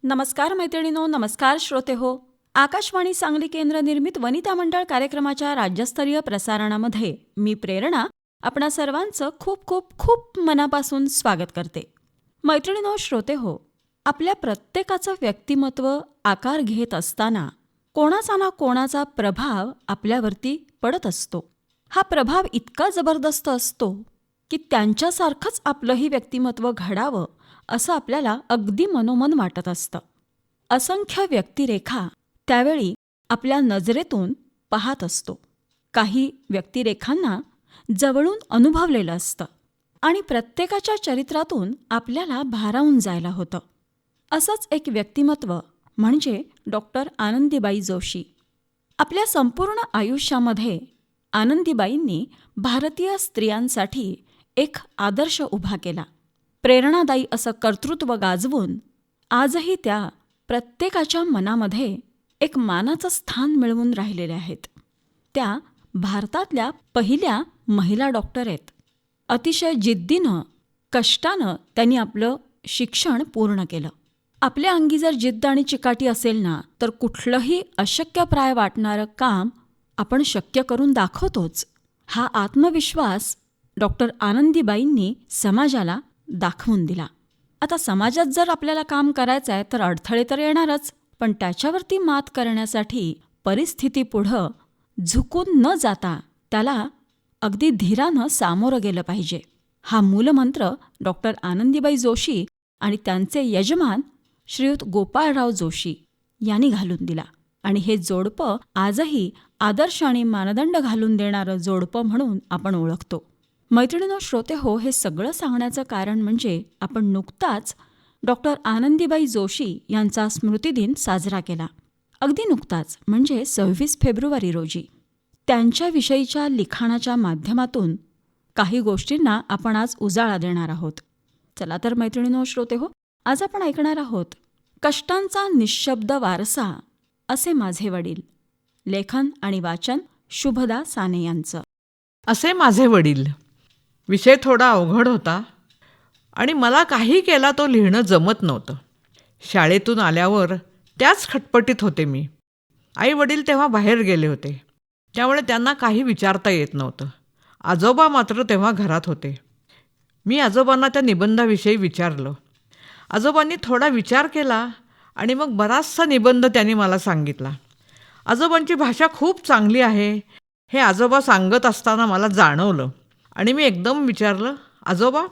नमस्कार मैत्रिणींनो, नमस्कार श्रोते हो. आकाशवाणी सांगली केंद्र निर्मित वनिता मंडळ कार्यक्रमाच्या राज्यस्तरीय प्रसारणामध्ये मी प्रेरणा आपणा सर्वांचं खूप खूप खूप मनापासून स्वागत करते. मैत्रिणींनो, श्रोते हो, आपल्या प्रत्येकाचं व्यक्तिमत्व आकार घेत असताना कोणाचा ना कोणाचा प्रभाव आपल्यावरती पडत असतो. हा प्रभाव इतका जबरदस्त असतो की त्यांच्यासारखंच आपलंही व्यक्तिमत्व घडावं असं आपल्याला अगदी मनोमन वाटत असतं. असंख्य व्यक्तिरेखा त्यावेळी आपल्या नजरेतून पाहत असतो. काही व्यक्तिरेखांना जवळून अनुभवलेलं असतं आणि प्रत्येकाच्या चरित्रातून आपल्याला भारावून जायला होतं. असंच एक व्यक्तिमत्व म्हणजे डॉक्टर आनंदीबाई जोशी. आपल्या संपूर्ण आयुष्यामध्ये आनंदीबाईंनी भारतीय स्त्रियांसाठी एक आदर्श उभा केला. प्रेरणादायी असं कर्तृत्व गाजवून आजही त्या प्रत्येकाच्या मनामध्ये एक मानाचं स्थान मिळवून राहिलेल्या आहेत. त्या भारतातल्या पहिल्या महिला डॉक्टर आहेत. अतिशय जिद्दीनं, कष्टानं त्यांनी आपलं शिक्षण पूर्ण केलं. आपल्या अंगी जर जिद्द आणि चिकाटी असेल ना, तर कुठलंही अशक्यप्राय वाटणारं काम आपण शक्य करून दाखवतोच. हा आत्मविश्वास डॉक्टर आनंदीबाईंनी समाजाला दाखवून दिला. आता समाजात जर आपल्याला काम करायचं आहे तर अडथळे तर येणारच, पण त्याच्यावरती मात करण्यासाठी परिस्थितीपुढं झुकून न जाता त्याला अगदी धीरानं सामोरं गेलं पाहिजे. हा मूलमंत्र डॉक्टर आनंदीबाई जोशी आणि त्यांचे यजमान श्रीयुत गोपाळराव जोशी यांनी घालून दिला. आणि हे जोडपं आजही आदर्श आणि मानदंड घालून देणारं जोडपं म्हणून आपण ओळखतो. मैत्रिणींनो, श्रोते हो, हे सगळं सांगण्याचं कारण म्हणजे आपण नुकताच डॉक्टर आनंदीबाई जोशी यांचा स्मृतिदिन साजरा केला. अगदी नुकताच म्हणजे 26 फेब्रुवारी रोजी. त्यांच्याविषयीच्या लिखाणाच्या माध्यमातून काही गोष्टींना आपण आज उजाळा देणार आहोत. चला तर मैत्रिणींनो, श्रोते हो, आज आपण ऐकणार आहोत कष्टांचा निःशब्द वारसा असे माझे वडील. लेखन आणि वाचन शुभदा साने यांचं. असे माझे वडील. विषय थोडा अवघड होता आणि मला काही केला तो लिहिणं जमत नव्हतं. शाळेतून आल्यावर त्याच खटपटीत होते मी. आई वडील तेव्हा बाहेर गेले होते, त्यामुळे त्यांना काही विचारता येत नव्हतं. आजोबा मात्र तेव्हा घरात होते. मी आजोबांना त्या निबंधाविषयी विचारलं. आजोबांनी थोडा विचार केला आणि मग बराचसा निबंध त्यांनी मला सांगितला. आजोबांची भाषा खूप चांगली आहे हे आजोबा सांगत असताना मला जाणवलं आणि मी एकदम विचारलं, आजोबा,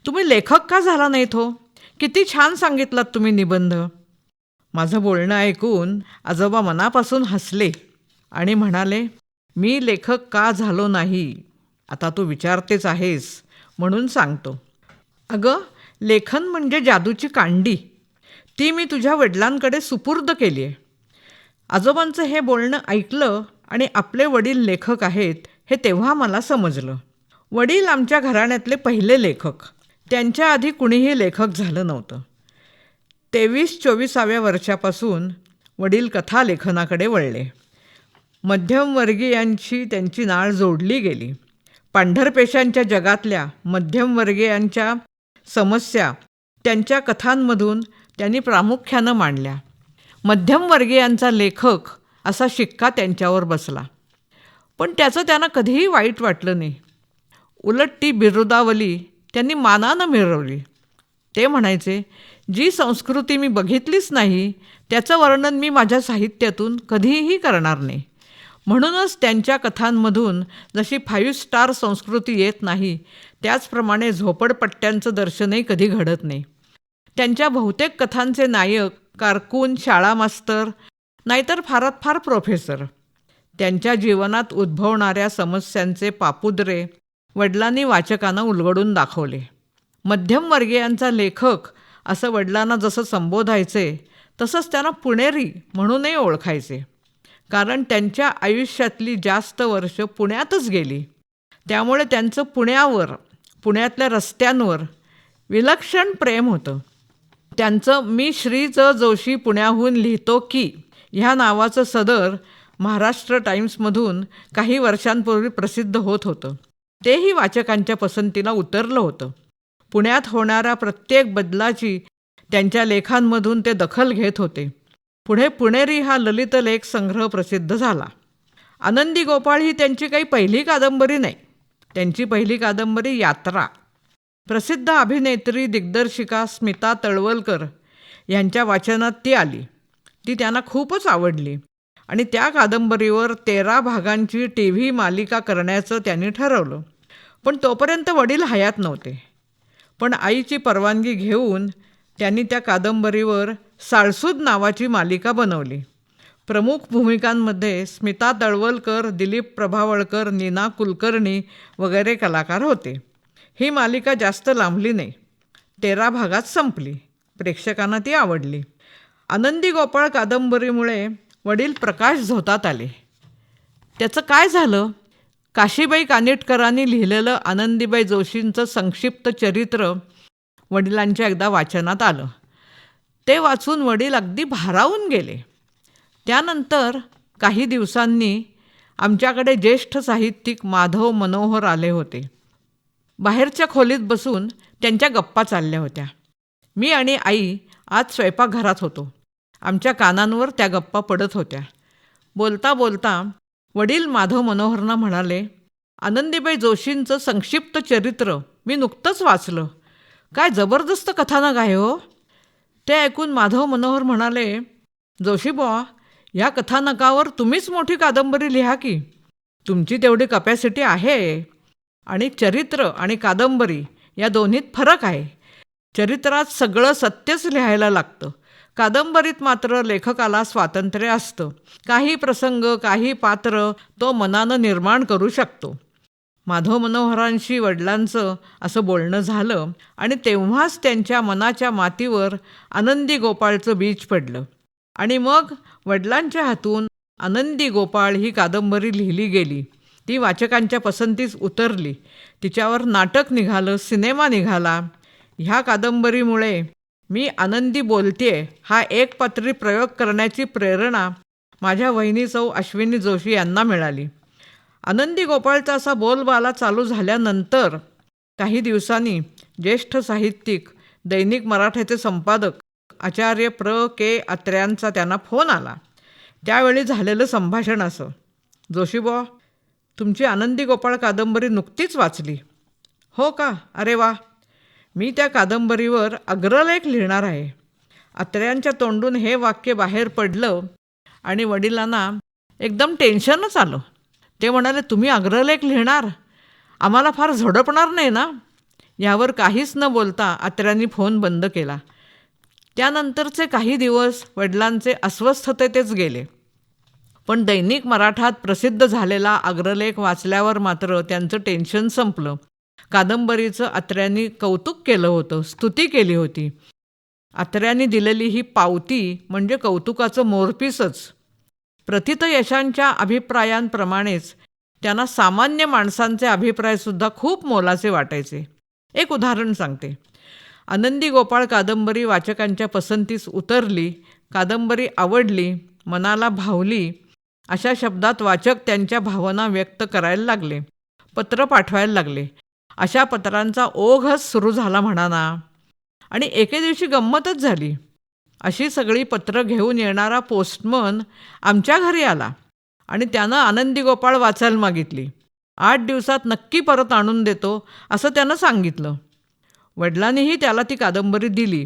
तुम्ही लेखक का झाला नाहीत हो? किती छान सांगितलात तुम्ही निबंध. माझं बोलणं ऐकून आजोबा मनापासून हसले आणि म्हणाले, मी लेखक का झालो नाही आता तू विचारतेच आहेस म्हणून सांगतो. अगं, लेखन म्हणजे जादूची कांडी. ती मी तुझ्या वडिलांकडे सुपूर्द केली आहे. आजोबांचं हे बोलणं ऐकलं आणि आपले वडील लेखक आहेत हे तेव्हा मला समजलं. वडील आमच्या घराण्यातले पहिले लेखक. त्यांच्या आधी कुणीही लेखक झालं नव्हतं. 23-24व्या वर्षापासून वडील कथालेखनाकडे वळले. मध्यमवर्गीयांशी त्यांची नाळ जोडली गेली. पांढरपेशांच्या जगातल्या मध्यमवर्गीयांच्या समस्या त्यांच्या कथांमधून त्यांनी प्रामुख्यानं मांडल्या. मध्यमवर्गीयांचा लेखक असा शिक्का त्यांच्यावर बसला. पण त्याचं त्यांना कधीही वाईट वाटलं नाही. उलट ती बिरुदावली त्यांनी मानानं मिरवली. ते म्हणायचे, जी संस्कृती मी बघितलीच नाही त्याचं वर्णन मी माझ्या साहित्यातून कधीही करणार नाही. म्हणूनच त्यांच्या कथांमधून जशी 5 स्टार संस्कृती येत नाही, त्याचप्रमाणे झोपडपट्ट्यांचं दर्शनही कधी घडत नाही. त्यांच्या बहुतेक कथांचे नायक कारकून, शाळा मास्तर, नाहीतर फारात फार प्रोफेसर. त्यांच्या जीवनात उद्भवणाऱ्या समस्यांचे पापुद्रे वडिलांनी वाचकांना उलगडून दाखवले. मध्यमवर्गीयांचा लेखक असं वडिलांना जसं संबोधायचे तसंच त्यांना पुणेरी म्हणूनही ओळखायचे. कारण त्यांच्या आयुष्यातली जास्त वर्ष पुण्यातच गेली. त्यामुळे त्यांचं पुण्यावर, पुण्यातल्या रस्त्यांवर विलक्षण प्रेम होतं. त्यांचं मी श्री ज जोशी पुण्याहून लिहितो की ह्या नावाचं सदर महाराष्ट्र टाइम्समधून काही वर्षांपूर्वी प्रसिद्ध होत होतं. तेही वाचकांच्या पसंतीला उतरलं होतं. पुण्यात होणाऱ्या प्रत्येक बदलाची त्यांच्या लेखांमधून ते दखल घेत होते. पुढे पुणेरी हा ललित लेख संग्रह प्रसिद्ध झाला. आनंदी गोपाळ ही त्यांची काही पहिली कादंबरी नाही. त्यांची पहिली कादंबरी यात्रा. प्रसिद्ध अभिनेत्री दिग्दर्शिका स्मिता तळवलकर यांच्या वाचनात ती आली. ती त्यांना खूपच आवडली आणि त्या कादंबरीवर 13 भागांची TV मालिका करण्याचं त्यांनी ठरवलं. पण तोपर्यंत वडील हयात नव्हते. पण आईची परवानगी घेऊन त्यांनी त्या कादंबरीवर साळसूद नावाची मालिका बनवली. प्रमुख भूमिकांमध्ये स्मिता तळवलकर, दिलीप प्रभावळकर, नीना कुलकर्णी वगैरे कलाकार होते. ही मालिका जास्त लांबली नाही, 13 भागात संपली. प्रेक्षकांना ती आवडली. आनंदी गोपाळ कादंबरीमुळे वडील प्रकाश झोतात आले. त्याचं काय झालं? काशीबाई कानिटकरांनी लिहिलेलं आनंदीबाई जोशींचं संक्षिप्त चरित्र वडिलांच्या एकदा वाचनात आलं. ते वाचून वडील अगदी भारावून गेले. त्यानंतर काही दिवसांनी आमच्याकडे ज्येष्ठ साहित्यिक माधव मनोहर आले होते. बाहेरच्या खोलीत बसून त्यांच्या गप्पा चालल्या होत्या. मी आणि आई आज स्वयंपाकघरात होतो. आमच्या कानांवर त्या गप्पा पडत होत्या. बोलता बोलता वडील माधव मनोहरना म्हणाले, आनंदीबाई जोशींचं संक्षिप्त चरित्र मी नुकतंच वाचलं. काय जबरदस्त कथानक आहे हो. ते ऐकून माधव मनोहर म्हणाले, जोशीबुवा, या कथानकावर तुम्हीच मोठी कादंबरी लिहा की. तुमची तेवढी कपॅसिटी आहे. आणि चरित्र आणि कादंबरी या दोन्हीत फरक आहे. चरित्रात सगळं सत्यच लिहायला लागतं. कादंबरीत मात्र लेखकाला स्वातंत्र्य असतं. काही प्रसंग, काही पात्र तो मनानं निर्माण करू शकतो. माधव मनोहरांशी वडिलांचं असं बोलणं झालं आणि तेव्हाच त्यांच्या मनाच्या मातीवर आनंदी गोपाळचं बीज पडलं. आणि मग वडिलांच्या हातून आनंदी गोपाळ ही कादंबरी लिहिली गेली. ती वाचकांच्या पसंतीस उतरली. तिच्यावर नाटक निघालं, सिनेमा निघाला. ह्या कादंबरीमुळे मी आनंदी बोलतेय हा एकपात्री प्रयोग करण्याची प्रेरणा माझ्या वहिनी सौ अश्विनी जोशी यांना मिळाली. आनंदी गोपाळचा असा बोलबाला चालू झाल्यानंतर काही दिवसांनी ज्येष्ठ साहित्यिक, दैनिक मराठीचे संपादक आचार्य के. अत्र्यांचा त्यांना फोन आला. त्यावेळी झालेलं संभाषण असं, जोशीबुवा, तुमची आनंदी गोपाळ कादंबरी नुकतीच वाचली. हो का? अरे वा. मी त्या कादंबरीवर अग्रलेख लिहिणार आहे. अत्र्यांच्या तोंडून हे वाक्य बाहेर पडलं आणि वडिलांना एकदम टेन्शनच आलं. ते म्हणाले, तुम्ही अग्रलेख लिहिणार? आम्हाला फार झोडपणार नाही ना? यावर काहीच न बोलता अत्र्यांनी फोन बंद केला. त्यानंतरचे काही दिवस वडिलांचे अस्वस्थतेतच गेले. पण दैनिक मराठात प्रसिद्ध झालेला अग्रलेख वाचल्यावर मात्र त्यांचं टेन्शन संपलं. कादंबरीचं अत्र्यांनी कौतुक केलं होतं, स्तुती केली होती. अत्र्यांनी दिलेली ही पावती म्हणजे कौतुकाचं मोरपीसच. प्रतितयशांच्या अभिप्रायांप्रमाणेच त्यांना सामान्य माणसांचे अभिप्रायसुद्धा खूप मोलाचे वाटायचे. एक उदाहरण सांगते. आनंदी गोपाळ कादंबरी वाचकांच्या पसंतीस उतरली, कादंबरी आवडली, मनाला भावली. अशा शब्दात वाचक त्यांच्या भावना व्यक्त करायला लागले, पत्र पाठवायला लागले. अशा पत्रांचा ओघच सुरू झाला म्हणा ना. आणि एके दिवशी गंमतच झाली. अशी सगळी पत्र घेऊन येणारा पोस्टमन आमच्या घरी आला आणि त्यानं आनंदी गोपाळ वाचायला मागितली. 8 दिवसात नक्की परत आणून देतो असं त्यानं सांगितलं. वडिलांनीही त्याला ती कादंबरी दिली.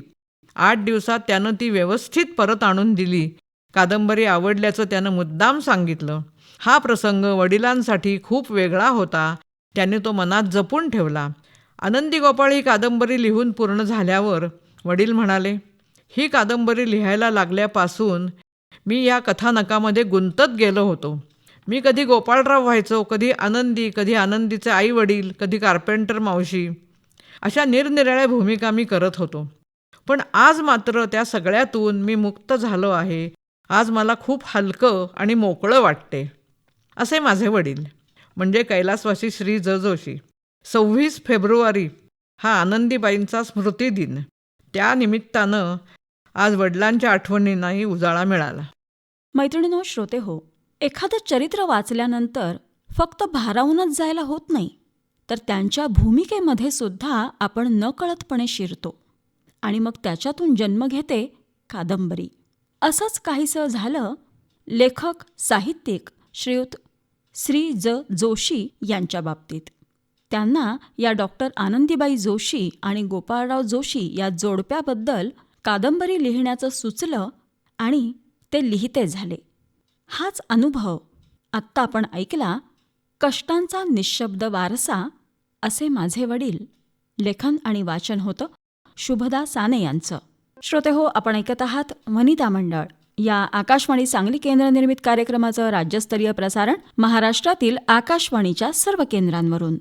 8 दिवसात त्यानं ती व्यवस्थित परत आणून दिली. कादंबरी आवडल्याचं त्यानं मुद्दाम सांगितलं. हा प्रसंग वडिलांसाठी खूप वेगळा होता. त्याने तो मनात जपून ठेवला. आनंदी गोपाळ ही कादंबरी लिहून पूर्ण झाल्यावर वडील म्हणाले, ही कादंबरी लिहायला लागल्यापासून मी या कथानकामध्ये गुंतत गेलो होतो. मी कधी गोपाळराव व्हायचो, कधी आनंदी, कधी आनंदीचे आई वडील, कधी कार्पेंटर मावशी. अशा निरनिराळ्या भूमिका मी करत होतो. पण आज मात्र त्या सगळ्यातून मी मुक्त झालो आहे. आज मला खूप हलकं आणि मोकळं वाटते. असे माझे वडील म्हणजे कैलासवासी श्री जोशी. 26 फेब्रुवारी हा आनंदीबाईंचा स्मृतिदिन. त्या निमित्तानं आज वडिलांच्या आठवणींनाही उजाळा मिळाला. मैत्रिणींनो, श्रोते हो, एखादं चरित्र वाचल्यानंतर फक्त भारावूनच जायला होत नाही, तर त्यांच्या भूमिकेमध्ये सुद्धा आपण नकळतपणे शिरतो. आणि मग त्याच्यातून जन्म घेते कादंबरी. असंच काहीसं झालं लेखक साहित्यिक श्रीयुत श्री ज. जोशी यांच्या बाबतीत. त्यांना या डॉक्टर आनंदीबाई जोशी आणि गोपाळराव जोशी या जोडप्याबद्दल कादंबरी लिहिण्याचं सुचलं आणि ते लिहिते झाले. हाच अनुभव आत्ता आपण ऐकला, कष्टांचा निःशब्द वारसा असे माझे वडील. लेखन आणि वाचन होतं शुभदा साने यांचं. श्रोतेहो, आपण ऐकत आहात वनिता मंडळ या आकाशवाणी सांगली केंद्र निर्मित कार्यक्रमाचं राज्यस्तरीय प्रसारण महाराष्ट्रातील आकाशवाणीच्या सर्व केंद्रांवरून.